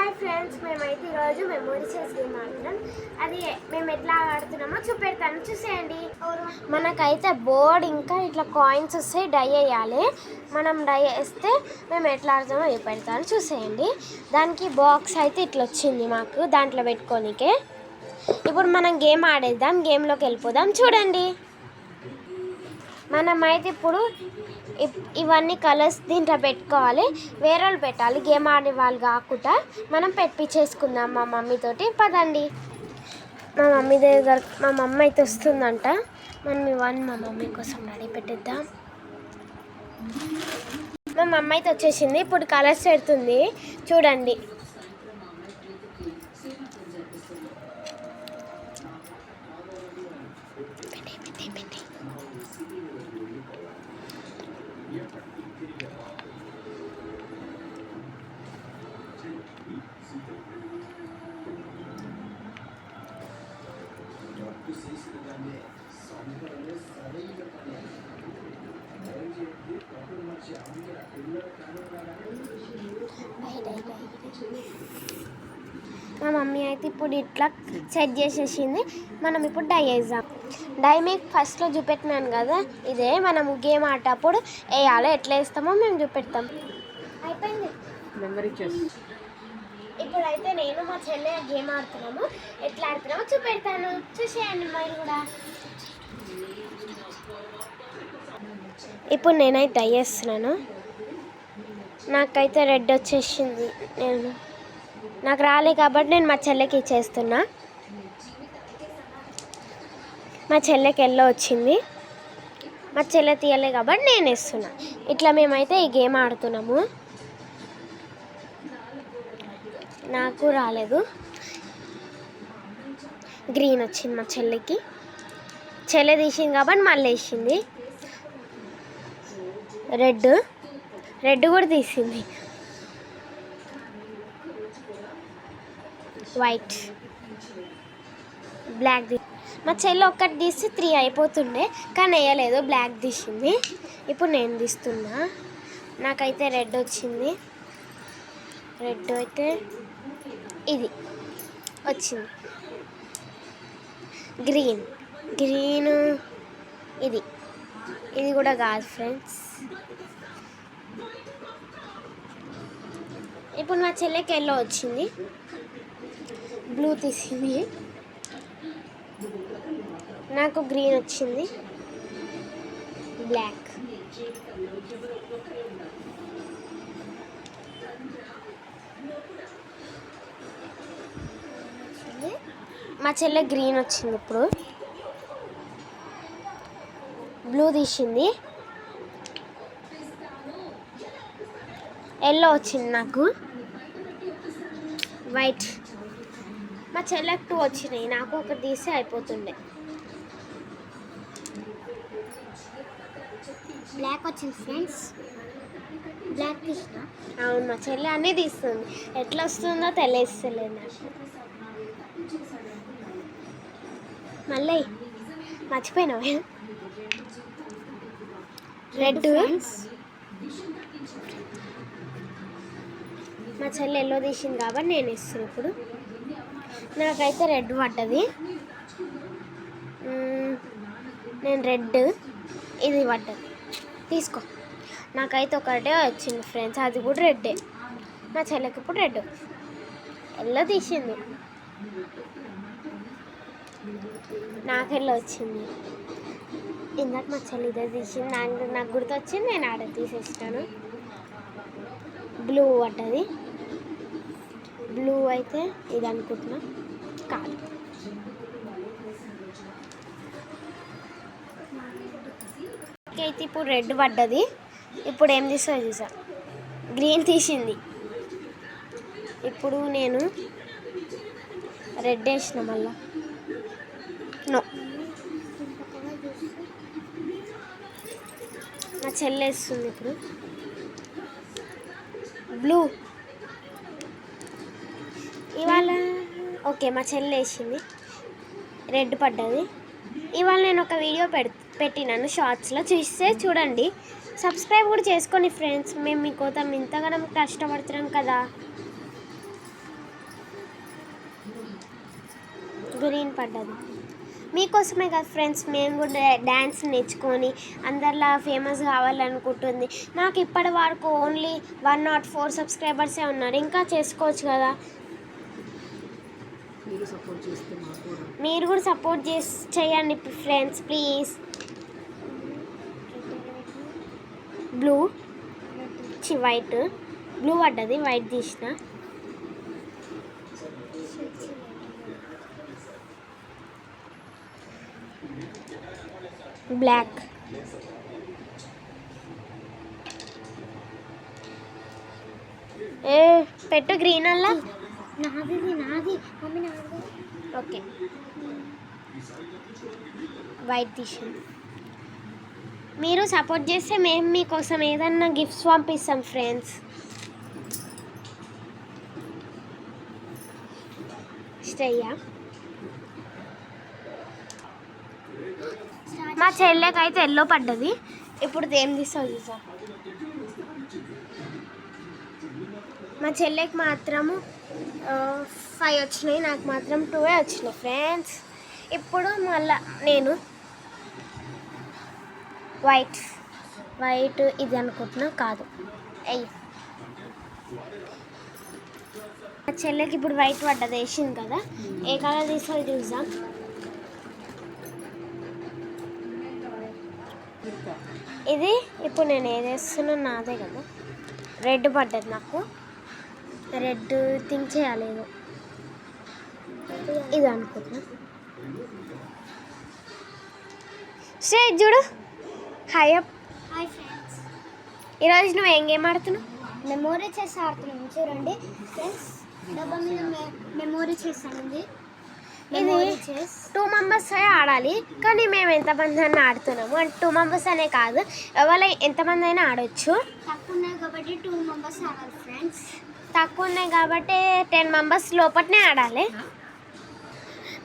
Hi friends, మేమైతే ఈరోజు memory chess game ఆడుతున్నాం. అది మేము ఎట్లా ఆడుతున్నామో చూపెడతాను, చూసేయండి. మనకైతే బోర్డ్ ఇంకా ఇట్లా కాయిన్స్ వస్తే డై వేయాలి. మనం డై వేస్తే మేము ఎట్లా ఆడుతామో చూపెడతాను, చూసేయండి. దానికి బాక్స్ అయితే ఇట్లా వచ్చింది మాకు, దాంట్లో పెట్టుకోనికే. ఇప్పుడు మనం గేమ్ ఆడేద్దాం, గేమ్లోకి వెళ్ళిపోదాం, చూడండి. మనమైతే ఇప్పుడు ఇవన్నీ కలర్స్ దీంట్లో పెట్టుకోవాలి, వేరే వాళ్ళు పెట్టాలి. గేమ్ ఆడే వాళ్ళు కాకుండా మనం పెట్టించేసుకుందాం మా మమ్మీతోటి. పదండి, మా మమ్మీ దగ్గర మా మమ్మీ అయితే వస్తుందంట. మనం ఇవన్నీ మా మమ్మీ కోసం రెడీ పెట్టిద్దాం. మా మమ్మీ అయితే వచ్చేసింది, ఇప్పుడు కలర్స్ పెడుతుంది, చూడండి. మా మమ్మీ అయితే ఇప్పుడు ఇట్లా సెట్ చేసేసింది. మనం ఇప్పుడు డై వేద్దాం. డై మీకు ఫస్ట్లో చూపెట్టినాను కదా, ఇదే మనం గేమ్ ఆడేటప్పుడు వేయాలి. ఎట్లా వేస్తామో మేము చూపెడతాం. అయిపోయింది. ఇప్పుడైతే నేను మా చెల్లె గేమ్ ఆడుతున్నాము, ఎట్లా ఆడుతున్నామో చూపెడతాను, చూసేయండి మీరు కూడా. ఇప్పుడు నేనైతే డై వేస్తున్నాను. నాకైతే రెడ్ వచ్చేసింది. నాకు రాలే కాబట్టి నేను మా చెల్లెకి ఇచ్చేస్తున్నా. మా చెల్లెకి ఎల్లో వచ్చింది, మా చెల్లె తీయలే కాబట్టి నేను వేస్తున్నా. ఇట్లా మేమైతే ఈ గేమ్ ఆడుతున్నాము. నాకు రాలేదు, గ్రీన్ వచ్చింది మా చెల్లెకి. చెల్లె తీసింది కాబట్టి మళ్ళీ వేసింది. రెడ్ కూడా తీసింది. వైట్, బ్లాక్ మా చెల్లి ఒక్కటి తీస్తే 3 అయిపోతుండే, కానీ వేయలేదు, బ్లాక్ తీసింది. ఇప్పుడు నేను తీస్తున్నా. నాకైతే రెడ్ వచ్చింది. రెడ్ అయితే ఇది వచ్చింది. గ్రీన్ ఇది కూడా కాదు ఫ్రెండ్స్. ఇప్పుడు మా చెల్లెకి ఎల్లో వచ్చింది, బ్లూ తీసింది. నాకు గ్రీన్ వచ్చింది, బ్లాక్. మా చెల్లె గ్రీన్ వచ్చింది. ఇప్పుడు బ్లూ తీసింది, ఎల్లో వచ్చింది. నాకు వైట్. మా చెల్లెకి 2 వచ్చినాయి, నాకు ఒకటి తీస్తే అయిపోతుండే. బ్లాక్ వచ్చింది ఫ్రెండ్స్, బ్లాక్ తీసిన. అవును, మా చెల్లె అన్నీ తీస్తుంది, ఎట్లా వస్తుందో తెలియస్తలేదు నాకు. మళ్ళీ మర్చిపోయినావా? రెడ్. మా చెల్లె ఎల్లో తీసింది కాబట్టి నేను ఇస్తాను. ఇప్పుడు నాకైతే రెడ్ పడ్డది. నేను రెడ్, ఇది పడ్డది, తీసుకో. నాకైతే ఒకటే వచ్చింది ఫ్రెండ్స్, అది కూడా రెడ్డే. మా చెల్లెకి ఇప్పుడు రెడ్. ఎల్లో తీసింది, నాకు ఎల్లో వచ్చింది. ఇందాక మా చెల్లి ఇదే తీసింది, నాకు గుర్తొచ్చింది, నేను ఆడ తీసేస్తాను. బ్లూ పడ్డది. బ్లూ అయితే ఇది అనుకుంటున్నా, కాదు. అయితే ఇప్పుడు రెడ్ పడ్డది. ఇప్పుడు ఏం తీసుకో చూసా, గ్రీన్ తీసింది. ఇప్పుడు నేను రెడ్ వేసిన, మళ్ళా నో. మా చెల్లి వేస్తుంది ఇప్పుడు బ్లూ. ఇవాళ ఓకే, మా చెల్లి వేసింది, రెడ్ పడ్డది. ఇవాళ నేను ఒక వీడియో పెట్టినాను షార్ట్స్లో, చూడండి. సబ్స్క్రైబ్ కూడా చేసుకోండి ఫ్రెండ్స్, మేము మీకోసం ఇంతగానో కష్టపడుతున్నాం కదా. గ్రీన్ పడ్డది. మీకోసమే కదా ఫ్రెండ్స్ మేము కూడా డ్యాన్స్ నేర్చుకొని అందరిలా ఫేమస్ కావాలనుకుంటుంది. నాకు ఇప్పటి వరకు ఓన్లీ 104 సబ్స్క్రైబర్సే ఉన్నారు. ఇంకా చేసుకోవచ్చు కదా. మీరు కూడా సపోర్ట్ చేయండి friends please. Blue white blue పడ్డది, వైట్ తీసిన. బ్లాక్ పెట్టు గ్రీన్ అలా. నాది మమ్మీ నాది. ఓకే వైట్ తీసాను. మీరు సపోర్ట్ చేస్తే మేము మీకోసం ఏదన్నా గిఫ్ట్స్ పంపిస్తాం ఫ్రెండ్స్. శ్రేయ మా చెల్లెకి అయితే ఎల్లో పడ్డది. ఇప్పుడు ఏం తీస్తావు చూసా. మా చెల్లెకి మాత్రము 5 వచ్చినాయి, నాకు మాత్రం 2 వచ్చినాయి ఫ్రెండ్స్. ఇప్పుడు మళ్ళా నేను వైట్ ఇది అనుకుంటున్నా, కాదు మా చెల్లెకి ఇప్పుడు వైట్ పడ్డది, వేసింది కదా. ఏ కలర్ తీసుకోవాలి చూద్దాం. ఇది ఇప్పుడు నేను ఏది వేస్తున్నా నాదే కదా. రెడ్ పడ్డది నాకు. రెడ్ థింక్ చేయలేదు, ఇది అనుకుంటున్నా. సరే చూడు. Hi friends. ఈరోజు నువ్వు ఏం గేమ్ ఆడుతున్నావు? మెమోరీ చెస్ ఆడుతున్నాను. చూడండి ఫ్రెండ్స్, డబ్బా మీద మెమోరీ చెస్ అనేది. ఇది 2 మెంబర్స్ ఆడాలి, కానీ మేము ఎంతమంది అయినా ఆడుతున్నాము. అంటే 2 మెంబర్స్ అనే కాదు, ఎవరు ఎంతమంది అయినా ఆడవచ్చు. తక్కువ ఉన్నాయి కాబట్టి 2 మెంబర్స్ ఆడాలి ఫ్రెండ్స్. తక్కువ ఉన్నాయి కాబట్టి 10 మెంబర్స్ లోపలనే ఆడాలి.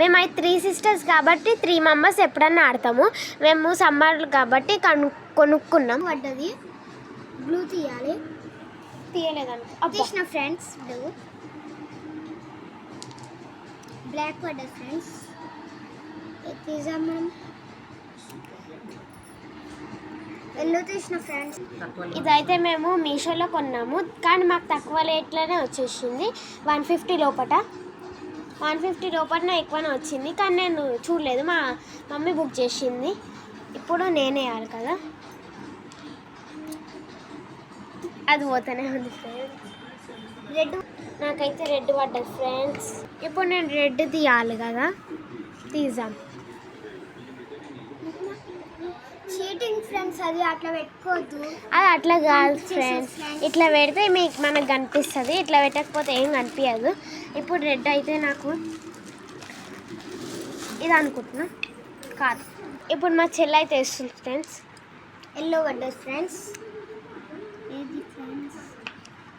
మేము 3 సిస్టర్స్ కాబట్టి 3 మెంబర్స్ ఎప్పుడన్నా ఆడతాము. మేము సమ్మర్ కాబట్టి కొనుక్కున్నాం. పడ్డది బ్లూ తీయాలి, తీయలేదనుకో. తీసిన ఫ్రెండ్స్. బ్లాక్ పడ్డది ఫ్రెండ్స్, తీసాం మనం. ఎల్లో తీసిన ఫ్రెండ్స్. ఇదైతే మేము మీషోలో కొన్నాము, కానీ మాకు తక్కువ రేట్లోనే వచ్చేసింది. 150 లోపల. 150 లోపలనే ఎక్కువనే వచ్చింది, కానీ నేను చూడలేదు, మా మమ్మీ బుక్ చేసింది. ఇప్పుడు నేనే వేయాలి కదా, అది పోతూనే ఉంది ఫ్రెండ్స్. రెడ్ నాకైతే రెడ్ పడ్డది ఫ్రెండ్స్. ఇప్పుడు నేను రెడ్ తీయాలి కదా, తీసాం. చీటింగ్ ఫ్రెండ్స్, అది అట్లా పెట్టుకోవద్దు. అది అట్లా కాదు ఫ్రెండ్స్, ఇట్లా పెడితే మనకు కనిపిస్తుంది, ఇట్లా పెట్టకపోతే ఏం కనిపించదు. ఇప్పుడు రెడ్ అయితే నాకు ఇది అనుకుంటున్నా, కాదు. ఇప్పుడు మా చెల్లి అయితే వేస్తుంది ఫ్రెండ్స్. ఎల్లో పడ్డది ఫ్రెండ్స్. ఏది ఫ్రెండ్స్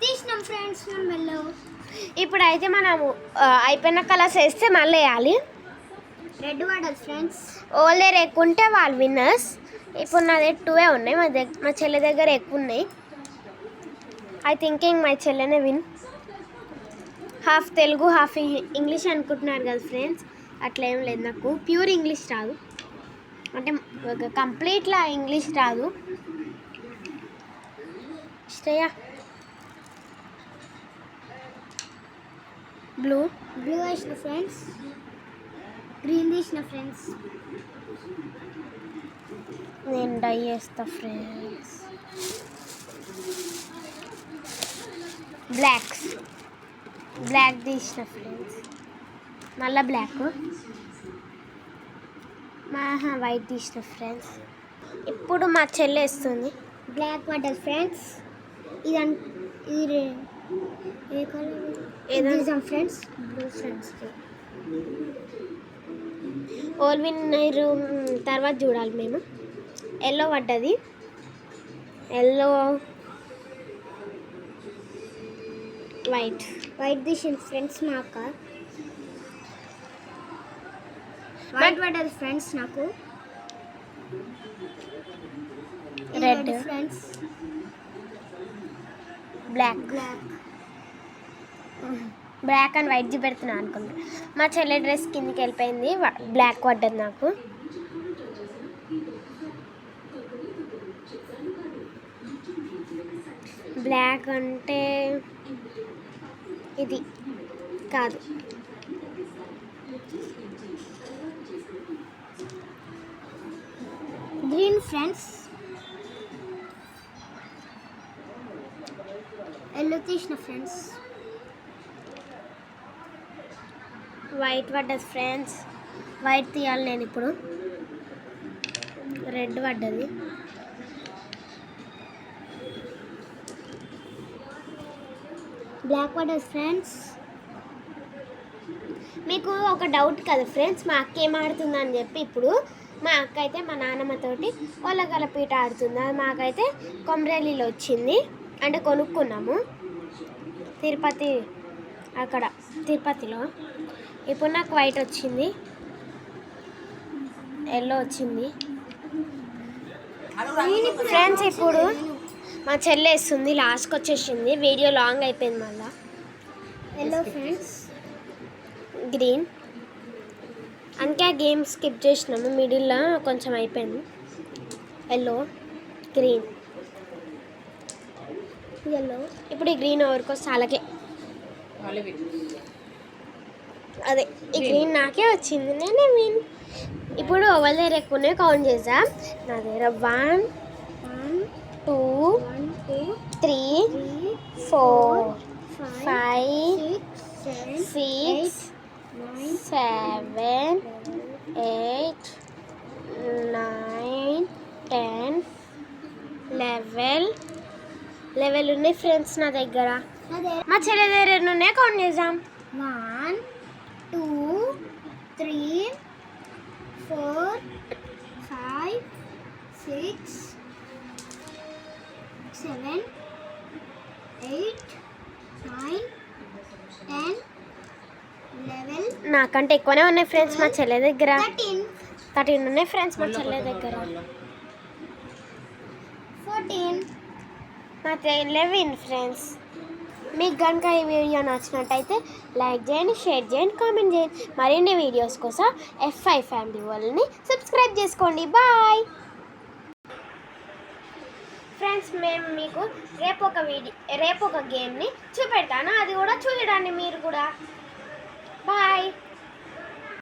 తీసినాం ఫ్రెండ్స్ మనం ఎల్లో. ఇప్పుడు అయితే మనము అయిపోయిన కలర్స్ వేస్తే మళ్ళీ వేయాలి. రెడ్ పడ్డది ఫ్రెండ్స్. ఓల్డర్ ఎక్కువ ఉంటే వాళ్ళు విన్నర్స్. ఇప్పుడు నా దగ్గర 2 ఉన్నాయి, మా చెల్లె దగ్గర ఎక్కువ ఉన్నాయి. ఐ థింకింగ్ మై చెల్లెనే win. Half Telugu half English అనుకుంటున్నారు కదా ఫ్రెండ్స్, అట్లా ఏం లేదు. నాకు ప్యూర్ ఇంగ్లీష్ రాదు, అంటే కంప్లీట్లా ఇంగ్లీష్ రాదు. శ్రేయ బ్లూ వేసిన ఫ్రెండ్స్, గ్రీన్ తీసిన ఫ్రెండ్స్. నేను డై చేస్తా ఫ్రెండ్స్. బ్లాక్ తీసిన ఫ్రెండ్స్, మళ్ళీ బ్లాక్. వైట్ తీసిన ఫ్రెండ్స్. ఇప్పుడు మా చెల్లె వేస్తుంది. బ్లాక్ పడ్డది ఫ్రెండ్స్. ఇది ఏ కలర్ ఏదో ఫ్రెండ్స్, బ్లూ ఫ్రెండ్స్. ఓల్ విన్నర్ తర్వాత చూడాలి మేము. ఎల్లో పడ్డది, ఎల్లో వైట్ తీసిన ఫ్రెండ్స్. మా అక్క వైట్ పడ్డది ఫ్రెండ్స్. నాకు red friends. Black black and white చూపెడుతున్నా అనుకుంటా. మా చెల్లె డ్రెస్ కిందికి వెళ్ళిపోయింది, బ్లాక్ పడ్డది నాకు. బ్లాక్ అంటే ఇది కాదు, గ్రీన్ ఫ్రెండ్స్. ఎల్లో తీసిన ఫ్రెండ్స్. వైట్ పడ్డది ఫ్రెండ్స్. వైట్ తీయాలి నేను ఇప్పుడు. రెడ్ పడ్డది. బ్లాక్ పడ్డది ఫ్రెండ్స్. మీకు ఒక డౌట్ కదా ఫ్రెండ్స్, మా అక్క ఏం ఆడుతుందని చెప్పి. ఇప్పుడు మా అక్క అయితే మా నాన్నమ్మతోటి ఒలగల పీట ఆడుతుంది. అది మాకైతే కొమరేలిలో వచ్చింది, అంటే కొనుక్కున్నాము తిరుపతిలో. ఇప్పుడు నాకు వైట్ వచ్చింది, ఎల్లో వచ్చింది ఫ్రెండ్స్. ఇప్పుడు మా చెల్లె వేస్తుంది, లాస్ట్కి వచ్చేసింది. వీడియో లాంగ్ అయిపోయింది మళ్ళీ. Yellow friends, green. అందుకే ఆ గేమ్ స్కిప్ చేసినాము, మిడిల్లో కొంచెం అయిపోయింది. Yellow, green, yellow. ఇప్పుడు ఈ గ్రీన్ ఎవరికో చాలాకే, అదే ఈ గ్రీన్ నాకే వచ్చింది, నేనే మీన్. ఇప్పుడు ఎవరి దగ్గర ఎక్కువనే కౌంట్ చేద్దాం. నా దగ్గర 1 2 3 4 5 6 7 8 9 10 11 ఉన్నాయి ఫ్రెండ్స్ నా దగ్గర. మా చెల్లె దగ్గర ఉన్నాయి, కౌంట్ చేద్దాం. 1 2 3 4 5 6 7 8 9 10 11. నాకంటే ఎక్కువనే ఉన్నాయి ఫ్రెండ్స్ మా చెల్లె దగ్గర. 13 ఉన్నాయి ఫ్రెండ్స్ మా చెల్లె దగ్గర. 14. మా 11 ఫ్రెండ్స్. మీకు కనుక ఈ వీడియో నచ్చినట్టయితే లైక్ చేయండి, షేర్ చేయండి, కామెంట్ చేయండి. మరిన్ని వీడియోస్ కోసం F5 ఫ్యామిలీ వాళ్ళని సబ్స్క్రైబ్ చేసుకోండి. Bye friends. మేము మీకు రేపు ఒక గేమ్ని చూపెడతాను, అది కూడా చూడండి మీరు కూడా. బాయ్.